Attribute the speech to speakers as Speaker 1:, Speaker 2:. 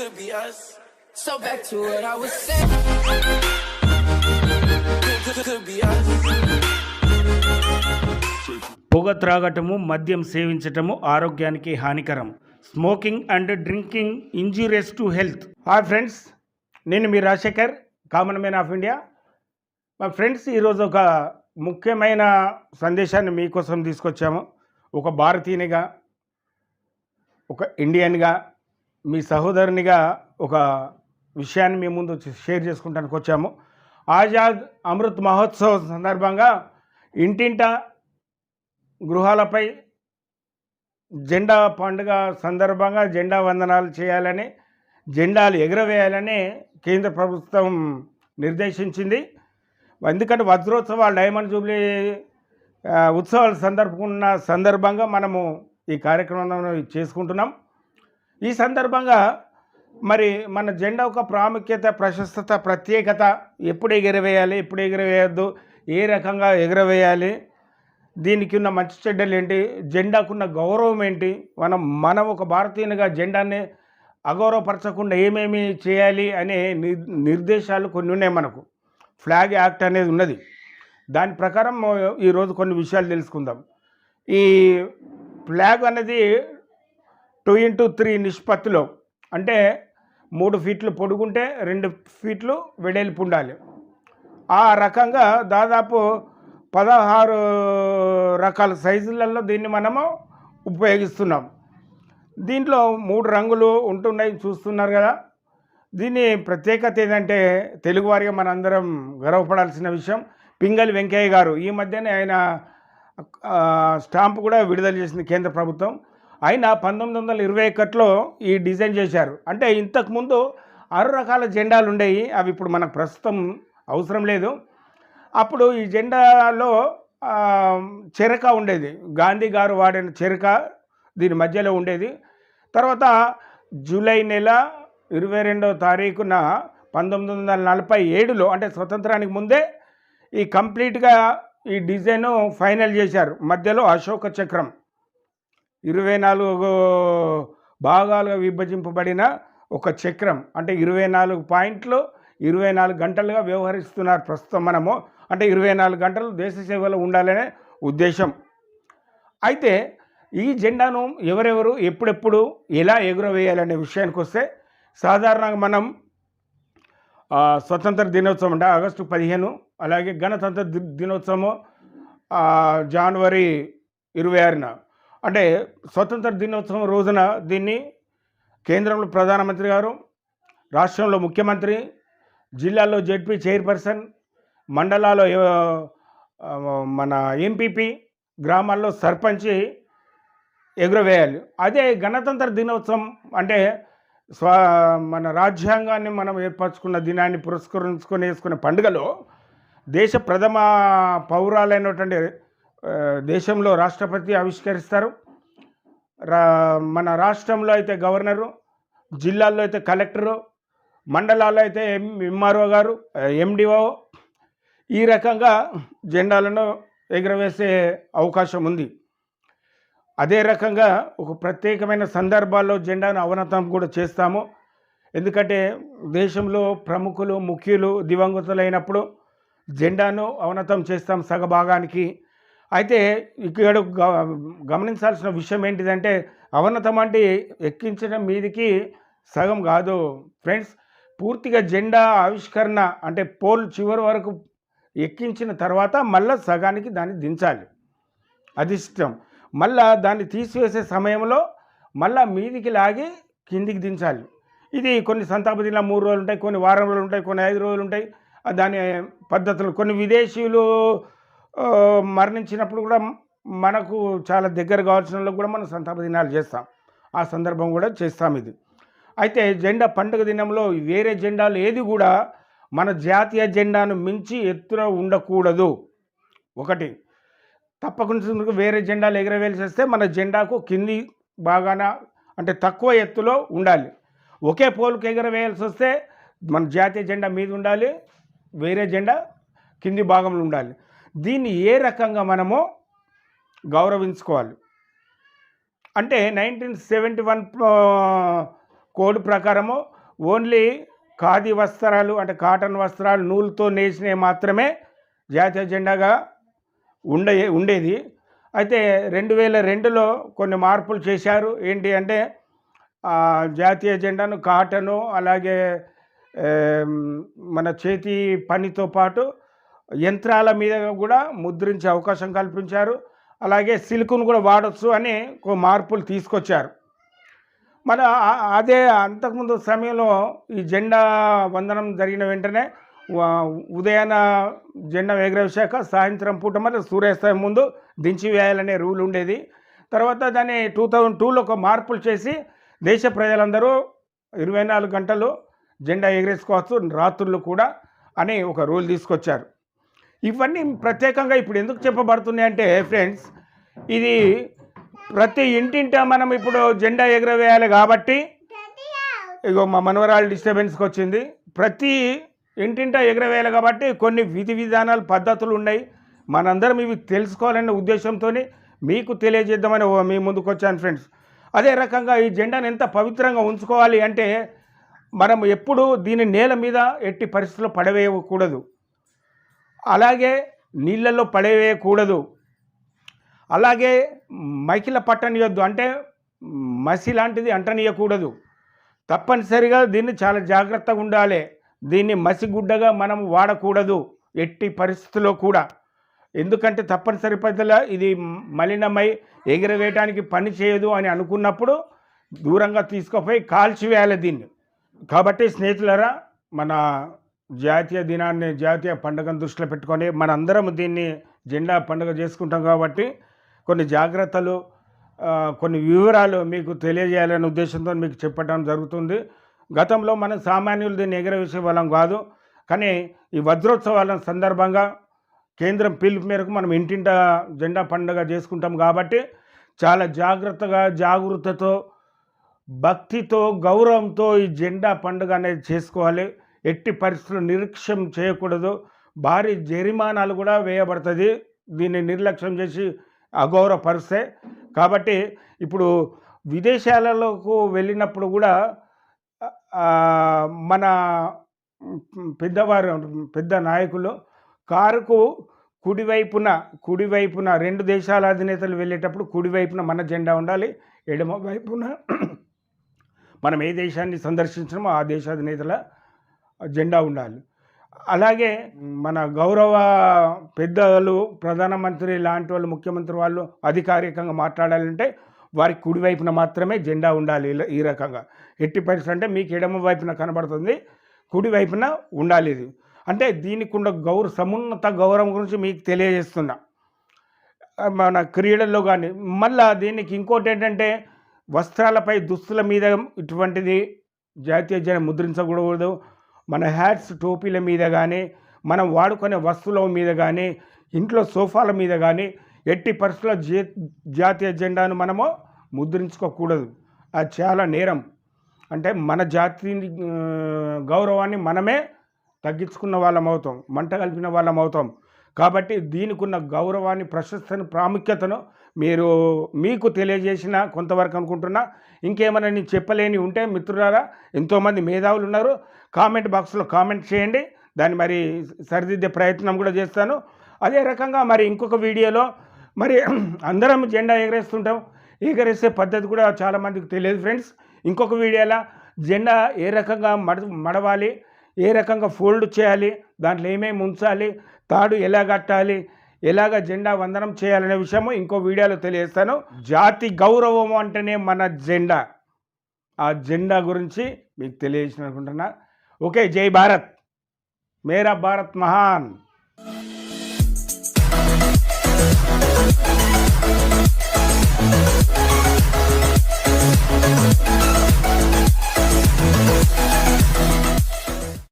Speaker 1: Could be us. So back to what I was saying. Could be us.
Speaker 2: పొగ త్రాగటము, మద్యం సేవించటము ఆరోగ్యానికి హానికరం. Smoking and drinking injurious to health. Hi friends, నేను మీ Rajasekhar, common man of India. మా friends, ఈరోజు ఒక ముఖ్యమైన సందేశాన్ని మీకోసం తీసుకొచ్చాము. ఒక భారతీయునిగా, ఒక ఇండియన్గా, మీ సహోదరునిగా ఒక విషయాన్ని మీ ముందు షేర్ చేసుకుంటానికి వచ్చాము. ఆజాద్ అమృత్ మహోత్సవ్ సందర్భంగా ఇంటింట గృహాలపై జెండా పండుగ సందర్భంగా జెండా వందనాలు చేయాలని, జెండాలు ఎగురవేయాలని కేంద్ర ప్రభుత్వం నిర్దేశించింది. ఎందుకంటే వజ్రోత్సవాలు, డైమండ్ జూబ్లీ ఉత్సవాల సందర్భంగా మనము ఈ కార్యక్రమం చేసుకుంటున్నాం. ఈ సందర్భంగా మరి మన జెండా ఒక ప్రాముఖ్యత, ప్రశస్తత, ప్రత్యేకత, ఎప్పుడు ఎగురవేయాలి, ఎప్పుడు ఎగురవేయద్దు, ఏ రకంగా ఎగురవేయాలి, దీనికి ఉన్న మంచి చెడ్డలు ఏంటి, జెండాకున్న గౌరవం ఏంటి, మనం ఒక భారతీయునిగా జెండాన్ని అగౌరవపరచకుండా ఏమేమి చేయాలి అనే నిర్దేశాలు కొన్ని ఉన్నాయి. మనకు ఫ్లాగ్ యాక్ట్ అనేది ఉన్నది. దాని ప్రకారం ఈరోజు కొన్ని విషయాలు తెలుసుకుందాం. ఈ ఫ్లాగ్ అనేది 2:3 నిష్పత్తిలో, అంటే 3 ఫీట్లు పొడుగుంటే 2 ఫీట్లు వెడల్పు ఉండాలి. ఆ రకంగా దాదాపు 16 రకాల సైజులలో దీన్ని మనము ఉపయోగిస్తున్నాం. దీంట్లో 3 రంగులు ఉంటున్నాయి, చూస్తున్నారు కదా. దీని ప్రత్యేకత ఏంటంటే, తెలుగువారిగా మనందరం గర్వపడాల్సిన విషయం, పింగళి వెంకయ్య గారు ఈ మధ్యనే ఆయన స్టాంపు కూడా విడుదల చేసింది కేంద్ర ప్రభుత్వం. ఆయన 1921లో ఈ డిజైన్ చేశారు. అంటే ఇంతకుముందు 6 రకాల జెండాలు ఉండేవి, అవి ఇప్పుడు మనకు ప్రస్తుతం అవసరం లేదు. అప్పుడు ఈ జెండాలో చెరక ఉండేది, గాంధీ గారు వాడిన చెరక దీని మధ్యలో ఉండేది. తర్వాత జూలై నెల 22వ తారీఖున 1947లో, అంటే స్వతంత్రానికి ముందే ఈ కంప్లీట్గా ఈ డిజైన్ ఫైనల్ చేశారు. మధ్యలో అశోక చక్రం 24 భాగాలుగా విభజింపబడిన ఒక చక్రం, అంటే 24 పాయింట్లు 24 గంటలుగా వ్యవహరిస్తున్నారు ప్రస్తుతం మనము. అంటే 24 గంటలు దేశ సేవలో ఉండాలనే ఉద్దేశం. అయితే ఈ జెండాను ఎవరెవరు ఎప్పుడెప్పుడు ఎలా ఎగురవేయాలనే విషయానికి వస్తే, సాధారణంగా మనం స్వతంత్ర దినోత్సవం అంటే ఆగస్టు 15, అలాగే గణతంత్ర దినోత్సవం జనవరి 26న, అంటే స్వతంత్ర దినోత్సవం రోజున దీన్ని కేంద్రంలో ప్రధానమంత్రి గారు, రాష్ట్రంలో ముఖ్యమంత్రి, జిల్లాలో జెడ్పీ చైర్పర్సన్, మండలాల్లో మన ఎంపీపీ, గ్రామాల్లో సర్పంచి ఎగురవేయాలి. అదే గణతంత్ర దినోత్సవం అంటే మన రాజ్యాంగాన్ని మనం ఏర్పరచుకున్న దినాన్ని పురస్కరించుకొని వేసుకునే పండుగలో దేశ ప్రథమ పౌరాలైనటువంటి దేశంలో రాష్ట్రపతి ఆవిష్కరిస్తారు. మన రాష్ట్రంలో అయితే గవర్నరు, జిల్లాల్లో అయితే కలెక్టరు, మండలాల్లో అయితే ఎంఆర్ఓ గారు, ఎండిఓ, ఈ రకంగా జెండాలను ఎగురవేసే అవకాశం ఉంది. అదే రకంగా ఒక ప్రత్యేకమైన సందర్భాల్లో జెండాను అవనతం కూడా చేస్తాము. ఎందుకంటే దేశంలో ప్రముఖులు, ముఖ్యులు దివంగతులైనప్పుడు జెండాను అవనతం చేస్తాం సగభాగానికి. అయితే ఇక్కడ గమనించాల్సిన విషయం ఏంటిదంటే, అవనతం అంటే ఎక్కించడం మీదికి సగం కాదు ఫ్రెండ్స్. పూర్తిగా జెండా ఆవిష్కరణ అంటే పోల్ చివరి వరకు ఎక్కించిన తర్వాత మళ్ళీ సగానికి దాన్ని దించాలి, అది ఇష్టం. మళ్ళా దాన్ని తీసివేసే సమయంలో మళ్ళీ మీదికి లాగి కిందికి దించాలి. ఇది కొన్ని సంతాప దినాలు 3 రోజులు ఉంటాయి, కొన్ని వారం రోజులు ఉంటాయి, కొన్ని 5 రోజులు ఉంటాయి. దాని పద్ధతులు కొన్ని విదేశీయులు మరణించినప్పుడు కూడా మనకు చాలా దగ్గర కావాల్సిన కూడా మనం సంతాప దినాలు చేస్తాం. ఆ సందర్భం కూడా చేస్తాం ఇది. అయితే జెండా పండుగ దినంలో వేరే జెండాలు ఏది కూడా మన జాతీయ జెండాను మించి ఎత్తున ఉండకూడదు. ఒకటి, తప్పకుండా వేరే జెండాలు ఎగరవేయాల్సి వస్తే మన జెండాకు కింది బాగాన అంటే తక్కువ ఎత్తులో ఉండాలి. ఒకే పోల్కి ఎగరవేయాల్సి వస్తే మన జాతీయ జెండా మీద ఉండాలి, వేరే జెండా కింది భాగంలో ఉండాలి. దీన్ని ఏ రకంగా మనము గౌరవించుకోవాలి అంటే 1971 కోడ్ ప్రకారము ఓన్లీ ఖాదీ వస్త్రాలు కాటన్ వస్త్రాలు నూలుతో నేసినవి మాత్రమే జాతీయ జెండాగా ఉండేది. అయితే 2002లో కొన్ని మార్పులు చేశారు. ఏంటి అంటే జాతీయ జెండాను కాటను అలాగే మన చేతి పనితో పాటు యంత్రాల మీద కూడా ముద్రించే అవకాశం కల్పించారు. అలాగే సిల్క్ను కూడా వాడచ్చు అని మార్పులు తీసుకొచ్చారు. మన అదే అంతకుముందు సమయంలో ఈ జెండా వందనం జరిగిన వెంటనే ఉదయాన జెండా ఎగరవేశాక సాయంత్రం పూట మళ్ళీ సూర్యాస్తమయం ముందు దించి వేయాలనే రూల్ ఉండేది. తర్వాత దాన్ని 2002లో ఒక మార్పులు చేసి దేశ ప్రజలందరూ 24 గంటలు జెండా ఎగరేసుకోవచ్చు, రాత్రులు కూడా అని ఒక రూల్ తీసుకొచ్చారు. ఇవన్నీ ప్రత్యేకంగా ఇప్పుడు ఎందుకు చెప్పబడుతున్నాయి అంటే ఫ్రెండ్స్, ఇది ప్రతి ఇంటింటా మనం ఇప్పుడు జెండా ఎగరవేయాలి కాబట్టి, ఇగో మా మనవరాలు డిస్టర్బెన్స్కి వచ్చింది, ప్రతి ఇంటింటా ఎగరవేయాలి కాబట్టి కొన్ని విధి విధానాలు పద్ధతులు ఉన్నాయి. మనందరం ఇవి తెలుసుకోవాలనే ఉద్దేశంతో మీకు తెలియజేద్దామని మీ ముందుకు వచ్చాను ఫ్రెండ్స్. అదే రకంగా ఈ జెండాను ఎంత పవిత్రంగా ఉంచుకోవాలి అంటే, మనం ఎప్పుడు దీని నేల మీద ఎట్టి పరిస్థితుల్లో పడవేయకూడదు, అలాగే నీళ్ళల్లో పడవేయకూడదు, అలాగే మైకిల పట్టనీయొద్దు, అంటే మసి లాంటిది అంటనీయకూడదు. తప్పనిసరిగా దీన్ని చాలా జాగ్రత్తగా ఉండాలి. దీన్ని మసిగుడ్డగా మనం వాడకూడదు ఎట్టి పరిస్థితుల్లో కూడా. ఎందుకంటే తప్పనిసరి పద్ధతిలో ఇది మలినమై ఎగిరవేయడానికి పని చేయదు అని అనుకున్నప్పుడు దూరంగా తీసుకుపోయి కాల్చివేయాలి దీన్ని. కాబట్టి స్నేహితులారా, మన జాతీయ దినాన్ని, జాతీయ పండుగను దృష్టిలో పెట్టుకొని మనందరం దీన్ని జెండా పండుగ చేసుకుంటాం కాబట్టి కొన్ని జాగ్రత్తలు, కొన్ని వివరాలు మీకు తెలియజేయాలనే ఉద్దేశంతో మీకు చెప్పడం జరుగుతుంది. గతంలో మనం సామాన్యులు దీన్ని ఎగరవేసే వాళ్ళం కాదు, కానీ ఈ వజ్రోత్సవాల సందర్భంగా కేంద్రం పిలుపు మేరకు మనం ఇంటింట జెండా పండుగ చేసుకుంటాం కాబట్టి చాలా జాగ్రత్తగా, జాగృతతో, భక్తితో, గౌరవంతో ఈ జెండా పండుగ అనేది చేసుకోవాలి. ఎట్టి పరిస్థితుల్లో నిర్లక్ష్యం చేయకూడదు. భారీ జరిమానాలు కూడా వేయబడుతుంది దీన్ని నిర్లక్ష్యం చేసి అగౌరవపరిస్తే. కాబట్టి ఇప్పుడు విదేశాలకు వెళ్ళినప్పుడు కూడా మన పెద్ద నాయకులు కారుకు కుడివైపున 2 దేశాల అధినేతలు వెళ్ళేటప్పుడు కుడివైపున మన జెండా ఉండాలి, ఎడమ వైపున మనం ఏ దేశాన్ని సందర్శించినామో ఆ దేశ అధినేతల జెండా ఉండాలి. అలాగే మన గౌరవ పెద్దలు, ప్రధానమంత్రి లాంటి వాళ్ళు, ముఖ్యమంత్రి వాళ్ళు అధికారికంగా మాట్లాడాలంటే వారికి కుడివైపున మాత్రమే జెండా ఉండాలి. ఈ రకంగా ఎట్టి పరిస్థితి అంటే మీకు ఎడమ వైపున కనబడుతుంది, కుడివైపున ఉండాలి. ఇది అంటే దీనికి ఉన్న సమున్నత గౌరవం గురించి మీకు తెలియజేస్తున్నా. మన క్రీడల్లో కానీ మళ్ళా దీనికి ఇంకోటి ఏంటంటే, వస్త్రాలపై, దుస్తుల మీద ఇటువంటిది జాతీయ జెండా ముద్రించకూడదు. మన హ్యాట్స్, టోపీల మీద కానీ, మనం వాడుకునే వస్తువుల మీద కానీ, ఇంట్లో సోఫాల మీద కానీ ఎట్టి పరిస్థితుల్లో జాతీయ జెండాను మనము ముద్రించుకోకూడదు. అది చాలా నేరం. అంటే మన జాతి గౌరవాన్ని మనమే తగ్గించుకున్న వాళ్ళం అవుతాం, మంట కలిపిన వాళ్ళం అవుతాం. కాబట్టి దీనికి ఉన్న గౌరవాన్ని, ప్రశస్తను, ప్రాముఖ్యతను మీకు తెలియజేసిన కొంతవరకు అనుకుంటున్నా. ఇంకేమైనా నేను చెప్పలేని ఉంటే మిత్రులారా, ఎంతోమంది మేధావులు ఉన్నారు, కామెంట్ బాక్స్లో కామెంట్ చేయండి, దాన్ని మరి సరిదిద్దే ప్రయత్నం కూడా చేస్తాను. అదే రకంగా మరి ఇంకొక వీడియోలో మరి అందరం జెండా ఎగరేస్తుంటాం, ఎగరేసే పద్ధతి కూడా చాలామందికి తెలియదు ఫ్రెండ్స్. ఇంకొక వీడియోలో జెండా ఏ రకంగా మడవాలి, ఏ రకంగా ఫోల్డ్ చేయాలి, దాంట్లో ఏమేమి ఉంచాలి, తాడు ఎలా కట్టాలి, ఎలాగ జెండా వందనం చేయాలనే విషయము ఇంకో వీడియోలో తెలియజేస్తాను. జాతి గౌరవం అంటేనే మన జెండా. ఆ జెండా గురించి మీకు తెలియజేసిన అనుకుంటున్నా. ఓకే, జై భారత్, మేరా భారత్ మహాన్.